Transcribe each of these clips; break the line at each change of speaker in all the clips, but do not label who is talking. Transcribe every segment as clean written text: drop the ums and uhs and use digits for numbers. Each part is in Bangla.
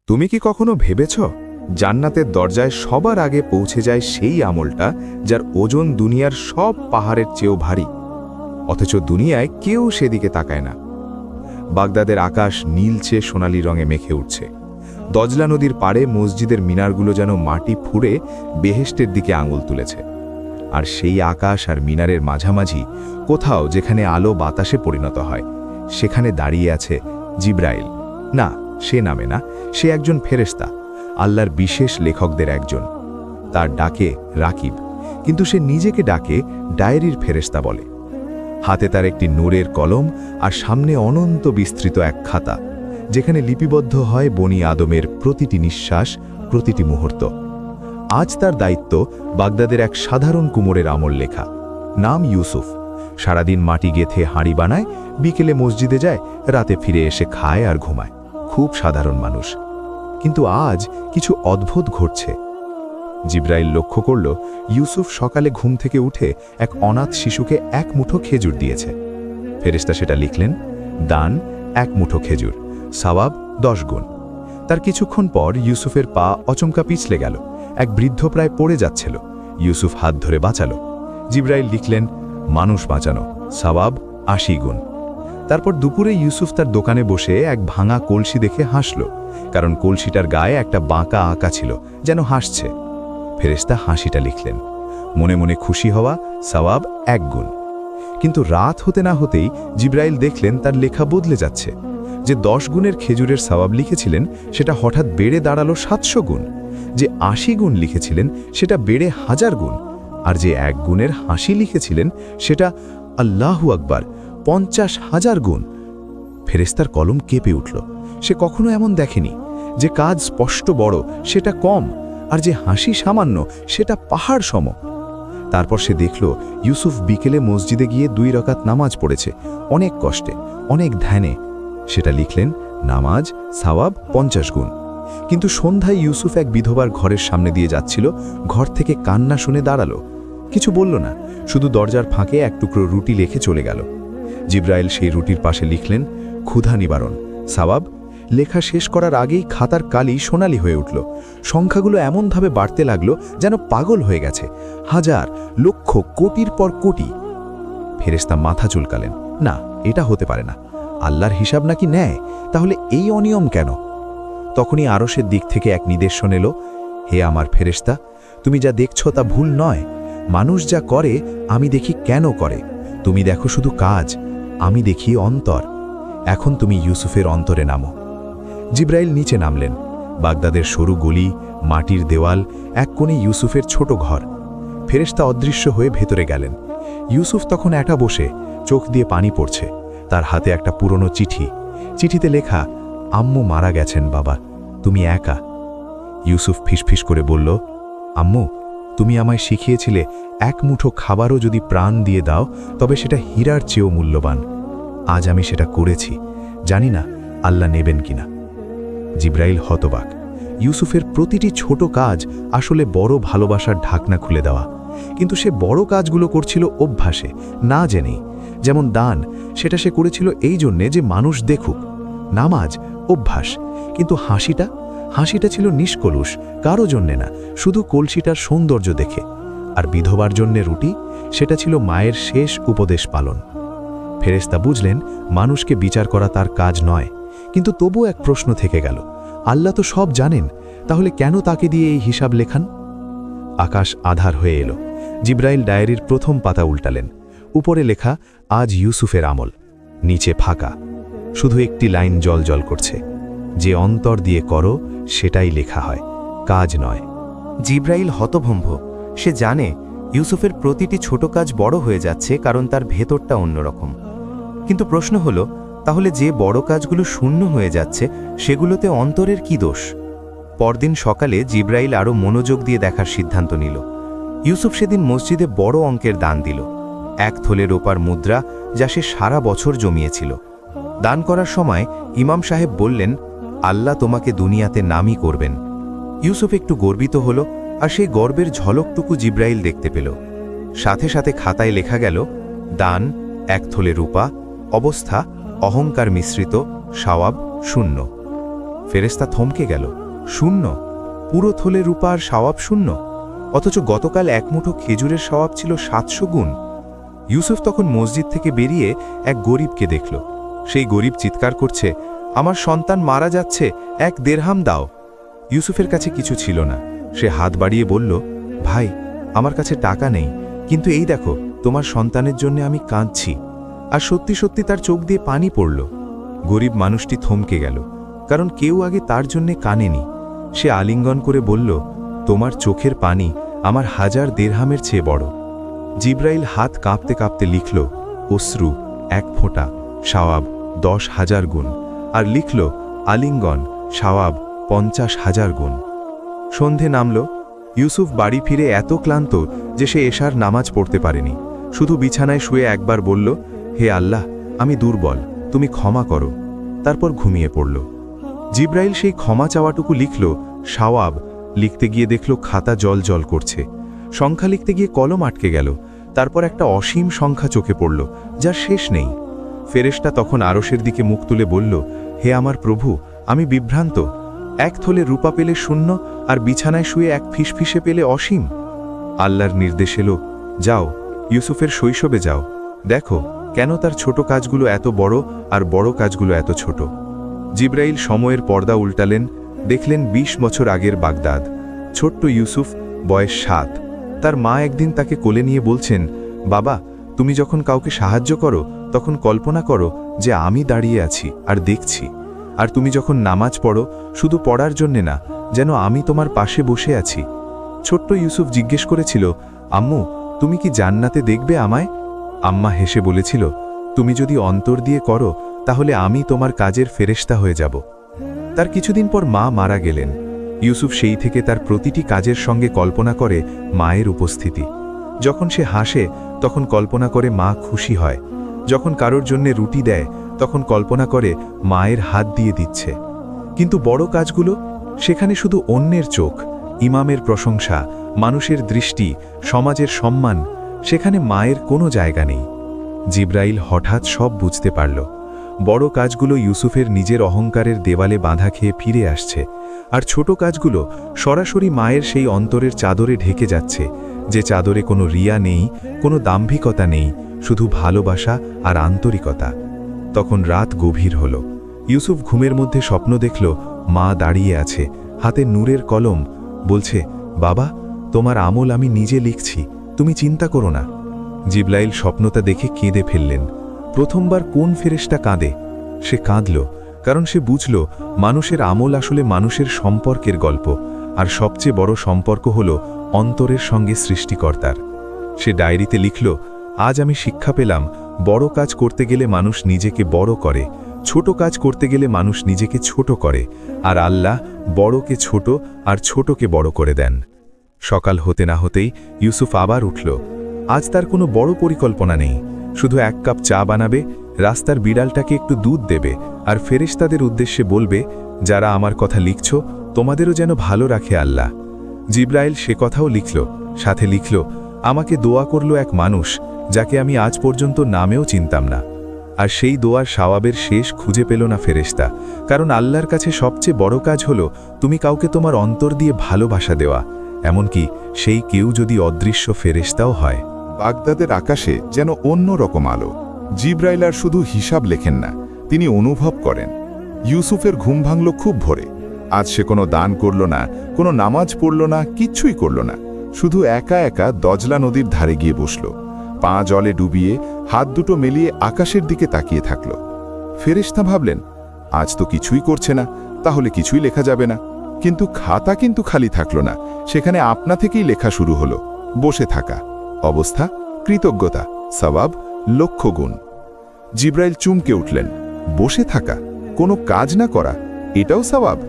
তুমি কি কখনো ভেবেছ জান্নাতের দরজায় সবার আগে পৌঁছে যায় সেই আমলটা যার ওজন দুনিয়ার সব পাহাড়ের চেয়েও ভারী, অথচ দুনিয়ায় কেউ সেদিকে তাকায় না। বাগদাদের আকাশ নীলচে সোনালি রঙে মেখে উঠছে। দজলা নদীর পাড়ে মসজিদের মিনারগুলো যেন মাটি ফুঁড়ে বেহেশতের দিকে আঙুল তুলেছে। আর সেই আকাশ আর মিনারের মাঝামাঝি কোথাও যেখানে আলো বাতাসে পরিণত হয়, সেখানে দাঁড়িয়ে আছে জিব্রাইল। না, সে নামে না, সে একজন ফেরেশতা, আল্লাহর বিশেষ লেখকদের একজন। তার ডাকে রাকিব, কিন্তু সে নিজেকে ডাকে ডায়েরির ফেরেশতা বলে। হাতে তার একটি নূরের কলম আর সামনে অনন্ত বিস্তৃত এক খাতা, যেখানে লিপিবদ্ধ হয় বনি আদমের প্রতিটি নিঃশ্বাস, প্রতিটি মুহূর্ত। আজ তার দায়িত্ব বাগদাদের এক সাধারণ কুমোরের আমল লেখা। নাম ইউসুফ। সারাদিন মাটি গেথে হাঁড়ি বানায়, বিকেলে মসজিদে যায়, রাতে ফিরে এসে খায় আর ঘুমায়। খুব সাধারণ মানুষ, কিন্তু আজ কিছু অদ্ভুত ঘটছে। জিব্রাইল লক্ষ্য করল ইউসুফ সকালে ঘুম থেকে উঠে এক অনাথ শিশুকে এক মুঠো খেজুর দিয়েছে। ফেরেশতা সেটা লিখলেন, দান 1 মুঠো খেজুর, সওয়াব 10 গুণ। তার কিছুক্ষণ পর ইউসুফের পা অচমকা পিছলে গেল। এক বৃদ্ধ প্রায় পড়ে যাচ্ছিল। ইউসুফ হাত ধরে বাঁচালো। জিব্রাইল লিখলেন, মানুষ বাঁচানো, সওয়াব 80 গুণ। তারপর দুপুরে ইউসুফ তার দোকানে বসে এক ভাঙা কলসি দেখে হাসল, কারণ কলসিটার গায়ে একটা বাঁকা আঁকা ছিল, যেন হাসছে। ফেরেশতা হাসিটা লিখলেন, মনে মনে খুশি হওয়া, সওয়াব 1 গুণ। কিন্তু রাত হতে না হতেই জিব্রাইল দেখলেন তার লেখা বদলে যাচ্ছে। যে 10 গুণের খেজুরের সওয়াব লিখেছিলেন সেটা হঠাৎ বেড়ে দাঁড়ালো 700 গুণ। যে 80 গুণ লিখেছিলেন সেটা বেড়ে 1000 গুণ। আর যে 1 গুণের হাসি লিখেছিলেন সেটা আল্লাহু আকবার 50,000 গুণ। ফেরেশতার কলম কেঁপে উঠল। সে কখনো এমন দেখেনি। যে কাজ স্পষ্ট বড় সেটা কম, আর যে হাসি সামান্য সেটা পাহাড় সম। তারপর সে দেখল ইউসুফ বিকেলে মসজিদে গিয়ে 2 রাকাত নামাজ পড়েছে, অনেক কষ্টে, অনেক ধ্যানে। সেটা লিখলেন, নামাজ সওয়াব 50 গুণ। কিন্তু সন্ধ্যায় ইউসুফ এক বিধবার ঘরের সামনে দিয়ে যাচ্ছিল। ঘর থেকে কান্না শুনে দাঁড়ালো, কিছু বলল না, শুধু দরজার ফাঁকে এক টুকরো রুটি লেখে চলে গেল। জিব্রাইল সেই রুটির পাশে লিখলেন, ক্ষুধা নিবারণ, সওয়াব। লেখা শেষ করার আগেই খাতার কালি সোনালি হয়ে উঠল। সংখ্যাগুলো এমনভাবে বাড়তে লাগলো যেন পাগল হয়ে গেছে। 1000, লক্ষ, কোটির পর কোটি। ফেরেশতা মাথা চুলকালেন, না, এটা হতে পারে না। আল্লাহর হিসাব নাকি নেয়, তাহলে এই অনিয়ম কেন? তখনই আরশের দিক থেকে এক নির্দেশন এলো, হে আমার ফেরেশতা, তুমি যা দেখছ তা ভুল নয়। মানুষ যা করে আমি দেখি কেন করে। তুমি দেখো শুধু কাজ, আমি দেখি অন্তর। এখন তুমি ইউসুফের অন্তরে নামো। জিব্রাইল নিচে নামলেন। বাগদাদের সরু গলি, মাটির দেওয়াল, এক কোণে ইউসুফের ছোট ঘর। ফেরেশতা অদৃশ্য হয়ে ভেতরে গেলেন। ইউসুফ তখন একা বসে, চোখ দিয়ে পানি পড়ছে। তার হাতে একটা পুরনো চিঠি। চিঠিতে লেখা, আম্মু মারা গেছেন বাবা, তুমি একা। ইউসুফ ফিসফিস করে বলল, আম্মু, তুমি আমায় শিখিয়েছিলে 1 মুঠো খাবারও যদি প্রাণ দিয়ে দাও তবে সেটা হীরার চেয়েও মূল্যবান। আজ আমি সেটা করেছি, জানি না আল্লাহ নেবেন কিনা। জিব্রাইল হতবাক। ইউসুফের প্রতিটি ছোট কাজ আসলে বড় ভালোবাসার ঢাকনা খুলে দেওয়া। কিন্তু সে বড় কাজগুলো করছিল অভ্যাসে, না জেনেই। যেমন দান, সেটা সে করেছিল এই জন্যে যে মানুষ দেখুক। নামাজ, অভ্যাস। কিন্তু হাসিটা ছিল নিষ্কলুষ, কারো জন্যে না, শুধু কলসিটার সৌন্দর্য দেখে। আর বিধবার জন্যে রুটি, সেটা ছিল মায়ের শেষ উপদেশ পালন। ফেরেশতা বুঝলেন মানুষকে বিচার করা তার কাজ নয়। কিন্তু তবু এক প্রশ্ন থেকে গেল, আল্লাহ তো সব জানেন, তাহলে কেন তাকে দিয়ে এই হিসাব লেখান? আকাশ আধার হয়ে এলো। জিব্রাইল ডায়েরির প্রথম পাতা উল্টালেন। উপরে লেখা, আজ ইউসুফের আমল। নিচে ফাঁকা, শুধু একটি লাইন জল করছে, যে অন্তর দিয়ে করো সেটাই লেখা হয়, কাজ নয়।
জিব্রাইল হতভম্ব। সে জানে ইউসুফের প্রতিটি ছোট কাজ বড় হয়ে যাচ্ছে, কারণ তার ভেতরটা অন্যরকম। কিন্তু প্রশ্ন হলো, তাহলে যে বড় কাজগুলো শূন্য হয়ে যাচ্ছে সেগুলোতে অন্তরের কি দোষ? পরদিন সকালে জিব্রাইল আরও মনোযোগ দিয়ে দেখার সিদ্ধান্ত নিল। ইউসুফ সেদিন মসজিদে বড় অঙ্কের দান দিল, 1 তোলা রূপার মুদ্রা, যা সে সারা বছর জমিয়েছিল। দান করার সময় ইমাম সাহেব বললেন, আল্লাহ তোমাকে দুনিয়াতে নামই করবেন। ইউসুফ একটু গর্বিত হল, আর সেই গর্বের ঝলকটুকু জিব্রাইল দেখতে পেল। সাথে সাথে খাতায় লেখা গেল, দান 1 তোলা রূপা, অবস্থা অহংকার মিশ্রিত, সওয়াব 0। ফেরেশতা থমকে গেল। শূন্য, পুরো থলে রূপা আর সওয়াব শূন্য। অথচ গতকাল এক মুঠো খেজুরের সওয়াব ছিল 700 গুণ। ইউসুফ তখন মসজিদ থেকে বেরিয়ে এক গরিবকে দেখল। সেই গরিব চিৎকার করছে, আমার সন্তান মারা যাচ্ছে, 1 দেরহাম দাও। ইউসুফের কাছে কিছু ছিল না। সে হাত বাড়িয়ে বলল, ভাই, আমার কাছে টাকা নেই, কিন্তু এই দেখো, তোমার সন্তানের জন্য আমি কাঁদছি। আর সত্যি সত্যি তার চোখ দিয়ে পানি পড়ল। গরিব মানুষটি থমকে গেল, কারণ কেউ আগে তার জন্যে কানেনি। সে আলিঙ্গন করে বলল, তোমার চোখের পানি আমার 1000 দেরহামের চেয়ে বড়। জিব্রাইল হাত কাঁপতে কাঁপতে লিখল, অশ্রু 1 ফোঁটা, সওয়াব 10,000 গুণ। আর লিখল, আলিঙ্গন, সওয়াব 50,000 গুণ। সন্ধে নামল। ইউসুফ বাড়ি ফিরে এত ক্লান্ত যে সে এশার নামাজ পড়তে পারেনি। শুধু বিছানায় শুয়ে একবার বলল, হে আল্লাহ, আমি দুর্বল, তুমি ক্ষমা করো। তারপর ঘুমিয়ে পড়ল। জিব্রাইল সেই ক্ষমা চাওয়াটুকু লিখল, সওয়াব। লিখতে গিয়ে দেখল খাতা জল জল করছে। সংখ্যা লিখতে গিয়ে কলম আটকে গেল। তারপর একটা অসীম সংখ্যা চোখে পড়ল, যার শেষ নেই। ফেরেশতা তখন আরশের দিকে মুখ তুলে বলল, হে আমার প্রভু, আমি বিভ্রান্ত। 1 থলে রূপা পেলে শূন্য, আর বিছানায় শুয়ে 1 ফিসফিসে পেলে অসীম। আল্লাহর নির্দেশ এলো, যাও, ইউসুফের শৈশবে যাও, দেখো কেন তার ছোট কাজগুলো এত বড় আর বড় কাজগুলো এত ছোট। জিব্রাইল সময়ের পর্দা উল্টালেন। দেখলেন 20 বছর আগের বাগদাদ। ছোট্ট ইউসুফ, বয়স 7। তার মা একদিন তাকে কোলে নিয়ে বলছেন, বাবা, তুমি যখন কাউকে সাহায্য করো তখন কল্পনা করো যে আমি দাঁড়িয়ে আছি আর দেখছি। আর তুমি যখন নামাজ পড়ো, শুধু পড়ার জন্যে না, যেন আমি তোমার পাশে বসে আছি। ছোট্ট ইউসুফ জিজ্ঞেস করেছিল, আম্মু, তুমি কি জান্নাতে দেখবে আমায়? আম্মা হেসে বলেছিল, তুমি যদি অন্তর দিয়ে করো তাহলে আমি তোমার কাজের ফেরেশতা হয়ে যাব। তার কিছুদিন পর মা মারা গেলেন। ইউসুফ সেই থেকে তার প্রতিটি কাজের সঙ্গে কল্পনা করে মায়ের উপস্থিতি। যখন সে হাসে তখন কল্পনা করে মা খুশি হয়। যখন কারোর জন্যে রুটি দেয় তখন কল্পনা করে মায়ের হাত দিয়ে দিচ্ছে। কিন্তু বড় কাজগুলো, সেখানে শুধু অন্যের চোখ, ইমামের প্রশংসা, মানুষের দৃষ্টি, সমাজের সম্মান, সেখানে মায়ের কোনো জায়গা নেই। জিব্রাইল হঠাৎ সব বুঝতে পারল। বড় কাজগুলো ইউসুফের নিজের অহংকারের দেওয়ালে বাঁধা খেয়ে ফিরে আসছে, আর ছোট কাজগুলো সরাসরি মায়ের সেই অন্তরের চাদরে ঢেকে যাচ্ছে, যে চাদরে কোনো রিয়া নেই, কোনো দাম্ভিকতা নেই, শুধু ভালোবাসা আর আন্তরিকতা। তখন রাত গভীর হল। ইউসুফ ঘুমের মধ্যে স্বপ্ন দেখল, মা দাঁড়িয়ে আছে, হাতে নূরের কলম, বলছে, বাবা, তোমার আমল আমি নিজে লিখছি, তুমি চিন্তা করো না। জিব্রাইল স্বপ্নটা দেখে কেঁদে ফেললেন। প্রথমবার কোন ফেরেশতা কাঁদে? সে কাঁদল, কারণ সে বুঝল মানুষের আমল আসলে মানুষের সম্পর্কের গল্প, আর সবচেয়ে বড় সম্পর্ক হল অন্তরের সঙ্গে সৃষ্টিকর্তার। সে ডায়েরিতে লিখল, আজ আমি শিক্ষা পেলাম, বড় কাজ করতে গেলে মানুষ নিজেকে বড় করে, ছোট কাজ করতে গেলে মানুষ নিজেকে ছোট করে, আর আল্লাহ বড়কে ছোট আর ছোটকে বড় করে দেন। সকাল হতে না হতেই ইউসুফ আবার উঠল। আজ তার কোনো বড় পরিকল্পনা নেই, শুধু 1 কাপ চা বানাবে, রাস্তার বিড়ালটাকে একটু দুধ দেবে, আর ফেরেশতাদের উদ্দেশ্যে বলবে, যারা আমার কথা লিখছ, তোমাদেরও যেন ভালো রাখে আল্লাহ। জিব্রাইল সে কথাও লিখল, সাথে লিখল, আমাকে দোয়া করল এক মানুষ, যাকে আমি আজ পর্যন্ত নামেও চিনতাম না। আর সেই দোয়ার সওয়াবের শেষ খুঁজে পেল না ফেরেশতা, কারণ আল্লাহর কাছে সবচেয়ে বড় কাজ হলো তুমি কাউকে তোমার অন্তর দিয়ে ভালোবাসা দেওয়া, এমনকি সেই কেউ যদি অদৃশ্য ফেরেশতাও হয়।
বাগদাদের আকাশে যেন অন্য রকম আলো। জিব্রাইল আর শুধু হিসাব লেখেন না, তিনি অনুভব করেন। ইউসুফের ঘুম ভাঙল খুব ভোরে। আজ সে কোনো দান করল না, কোনো নামাজ পড়ল না, কিচ্ছুই করল না। শুধু একা একা দজলা নদীর ধারে গিয়ে বসল, পা জলে ডুবিয়ে হাত দুটো মেলিয়ে আকাশের দিকে তাকিয়ে থাকল। ফেরেশতা ভাবলেন, আজ তো কিছুই করছে না, তাহলে কিছুই লেখা যাবে না। কিন্তু খাতা কিন্তু খালি থাকল না, সেখানে আপনা থেকেই লেখা শুরু হলো, বসে থাকা, অবস্থা, কৃতজ্ঞতা, সওয়াব, লক্ষ গুণ। জিব্রাইল চমকে উঠলেন, বসে থাকা, কোনো কাজ না করা, এটাও সওয়াব?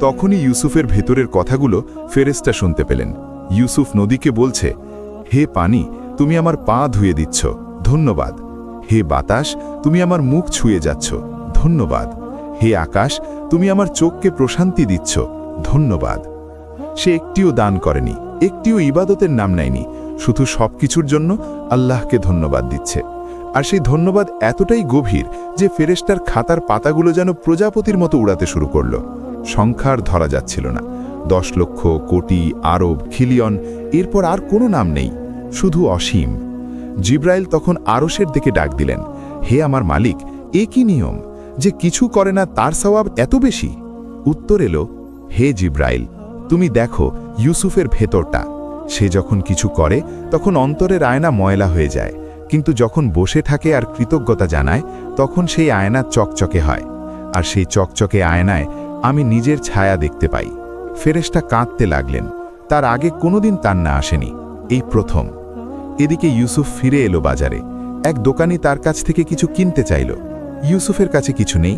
তখনই ইউসুফের ভেতরের কথাগুলো ফেরেশতা শুনতে পেলেন। ইউসুফ নদীকে বলছে, হে পানি, তুমি আমার পা ধুয়ে দিচ্ছ, ধন্যবাদ। হে বাতাস, তুমি আমার মুখ ছুঁয়ে যাচ্ছ, ধন্যবাদ। হে আকাশ, তুমি আমার চোখকে প্রশান্তি দিচ্ছ, ধন্যবাদ। সে একটিও দান করেনি, একটিও ইবাদতের নাম নেয়নি, শুধু সবকিছুর জন্য আল্লাহকে ধন্যবাদ দিচ্ছে। আর সেই ধন্যবাদ এতটাই গভীর যে ফেরেশতার খাতার পাতাগুলো যেন প্রজাপতির মতো উড়াতে শুরু করল। সংখ্যার ধরা যাচ্ছিল না। 10 লক্ষ, কোটি, আরব, খিলিয়ন, এরপর আর কোনো নাম নেই, শুধু অসীম। জিব্রাইল তখন আরশের দিকে ডাক দিলেন, হে আমার মালিক, এ কি নিয়ম যে কিছু করে না তার সওয়াব এত বেশি? উত্তর এলো, হে জিব্রাইল, তুমি দেখো ইউসুফের ভেতরটা। সে যখন কিছু করে তখন অন্তরের আয়না ময়লা হয়ে যায়, কিন্তু যখন বসে থাকে আর কৃতজ্ঞতা জানায় তখন সেই আয়না চকচকে হয়। আর সেই চকচকে আয়নায় আমি নিজের ছায়া দেখতে পাই। ফেরেশতা কাঁদতে লাগলেন। তার আগে কোনোদিন কান্না আসেনি, এই প্রথম। এদিকে ইউসুফ ফিরে এলো বাজারে। এক দোকানি তার কাছ থেকে কিছু কিনতে চাইল। ইউসুফের কাছে কিছু নেই।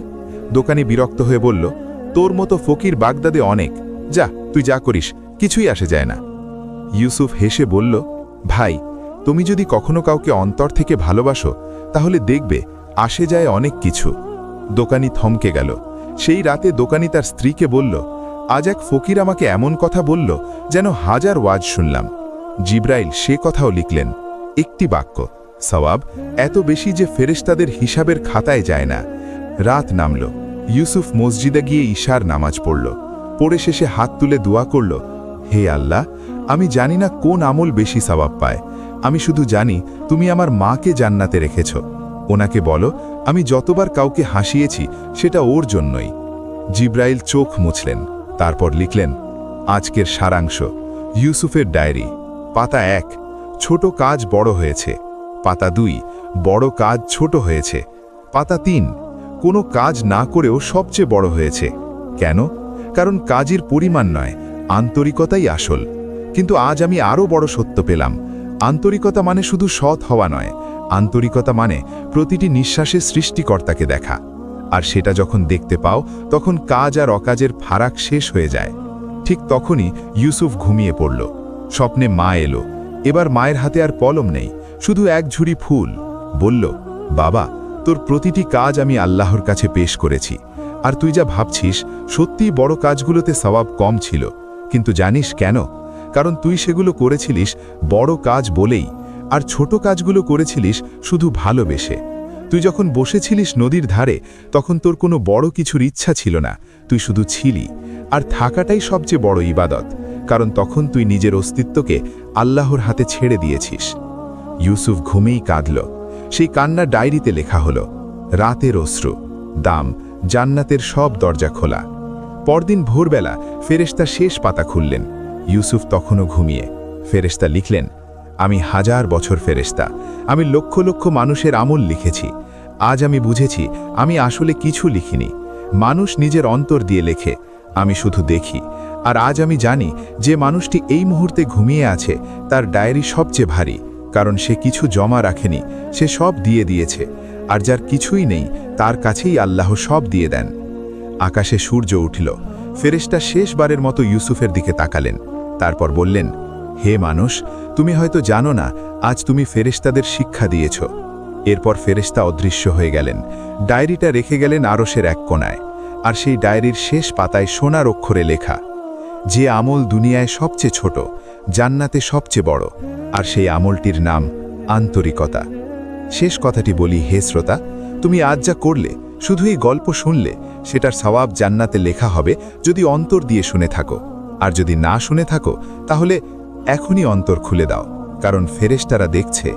দোকানি বিরক্ত হয়ে বলল, তোর মতো ফকির বাগদাদে অনেক, যা তুই যা করিস কিছুই আসে যায় না। ইউসুফ হেসে বলল, ভাই, তুমি যদি কখনো কাউকে অন্তর থেকে ভালোবাসো তাহলে দেখবে আসে যায় অনেক কিছু। দোকানি থমকে গেল। সেই রাতে দোকানি তার স্ত্রীকে বলল, আজ এক ফকির আমাকে এমন কথা বলল যেন 1000 ওয়াজ শুনলাম। জিব্রাইল সে কথাও লিখলেন, একটি বাক্য, সওয়াব এত বেশি যে ফেরেশতাদের হিসাবের খাতায় যায় না। রাত নামল। ইউসুফ মসজিদে গিয়ে ঈশার নামাজ পড়ল। পড়ে শেষে হাত তুলে দোয়া করল, হে আল্লাহ, আমি জানি না কোন আমল বেশি সওয়াব পায়। আমি শুধু জানি তুমি আমার মাকে জান্নাতে রেখেছ। ওনাকে বলো আমি যতবার কাউকে হাসিয়েছি সেটা ওর জন্যই। জিব্রাইল চোখ মুছলেন, তারপর লিখলেন, আজকের সারাংশ। ইউসুফের ডায়েরি। পাতা 1, ছোট কাজ বড় হয়েছে। পাতা 2, বড় কাজ ছোট হয়েছে। পাতা 3, কোনো কাজ না করেও সবচেয়ে বড় হয়েছে। কেন? কারণ কাজের পরিমাণ নয়, আন্তরিকতাই আসল। কিন্তু আজ আমি আরও বড় সত্য পেলাম। আন্তরিকতা মানে শুধু সৎ হওয়া নয়, আন্তরিকতা মানে প্রতিটি নিঃশ্বাসে সৃষ্টিকর্তাকে দেখা। আর সেটা যখন দেখতে পাও তখন কাজ আর অকাজের ফারাক শেষ হয়ে যায়। ঠিক তখনই ইউসুফ ঘুমিয়ে পড়ল। স্বপ্নে মা এলো। এবার মায়ের হাতে আর কলম নেই, শুধু এক ঝুড়ি ফুল। বলল, বাবা, তোর প্রতিটি কাজ আমি আল্লাহর কাছে পেশ করেছি। আর তুই যা ভাবছিস সত্যিই বড় কাজগুলোতে সওয়াব কম ছিল, কিন্তু জানিস কেন? কারণ তুই সেগুলো করেছিলিস বড় কাজ বলেই, আর ছোট কাজগুলো করেছিলিস শুধু ভালোবেসে। তুই যখন বসেছিলিস নদীর ধারে তখন তোর কোনো বড় কিছুর ইচ্ছা ছিল না, তুই শুধু ছিলি। আর থাকাটাই সবচেয়ে বড় ইবাদত, কারণ তখন তুই নিজের অস্তিত্বকে আল্লাহর হাতে ছেড়ে দিয়েছিস। ইউসুফ ঘুমেই কাঁদল। সেই কান্না ডায়েরিতে লেখা হলো, রাতের অশ্রু, দাম, জান্নাতের সব দরজা খোলা। পরদিন ভোরবেলা ফেরেশতা শেষ পাতা খুললেন। ইউসুফ তখনও ঘুমিয়ে। ফেরেশতা লিখলেন, আমি 1000 বছর ফেরেশতা, আমি লক্ষ লক্ষ মানুষের আমল লিখেছি। আজ আমি বুঝেছি আমি আসলে কিছু লিখিনি। মানুষ নিজের অন্তর দিয়ে লেখে, আমি শুধু দেখি। আর আজ আমি জানি যে মানুষটি এই মুহূর্তে ঘুমিয়ে আছে তার ডায়েরি সবচেয়ে ভারী, কারণ সে কিছু জমা রাখেনি, সে সব দিয়ে দিয়েছে। আর যার কিছুই নেই তার কাছেই আল্লাহ সব দিয়ে দেন। আকাশে সূর্য উঠল। ফেরেশতা শেষবারের মতো ইউসুফের দিকে তাকালেন, তারপর বললেন, হে মানুষ, তুমি হয়তো জানো না আজ তুমি ফেরেশতাদের শিক্ষা দিয়েছ। এরপর ফেরেশতা অদৃশ্য হয়ে গেলেন। ডায়েরিটা রেখে গেলেন আরশের এক কোণায়। আর সেই ডায়েরির শেষ পাতায় সোনার অক্ষরে লেখা, যে আমল দুনিয়ায় সবচেয়ে ছোট, জান্নাতে সবচেয়ে বড়। আর সেই আমলটির নাম আন্তরিকতা। শেষ কথাটি বলি, হে শ্রোতা, তুমি আজ যা করলে, শুধু এই গল্প শুনলে, সেটার সওয়াব জান্নাতে লেখা হবে যদি অন্তর দিয়ে শুনে থাকো। আর যদি না শুনে থাকো তাহলে এখনই অন্তর খুলে দাও, কারণ ফেরেশতারা দেখছে।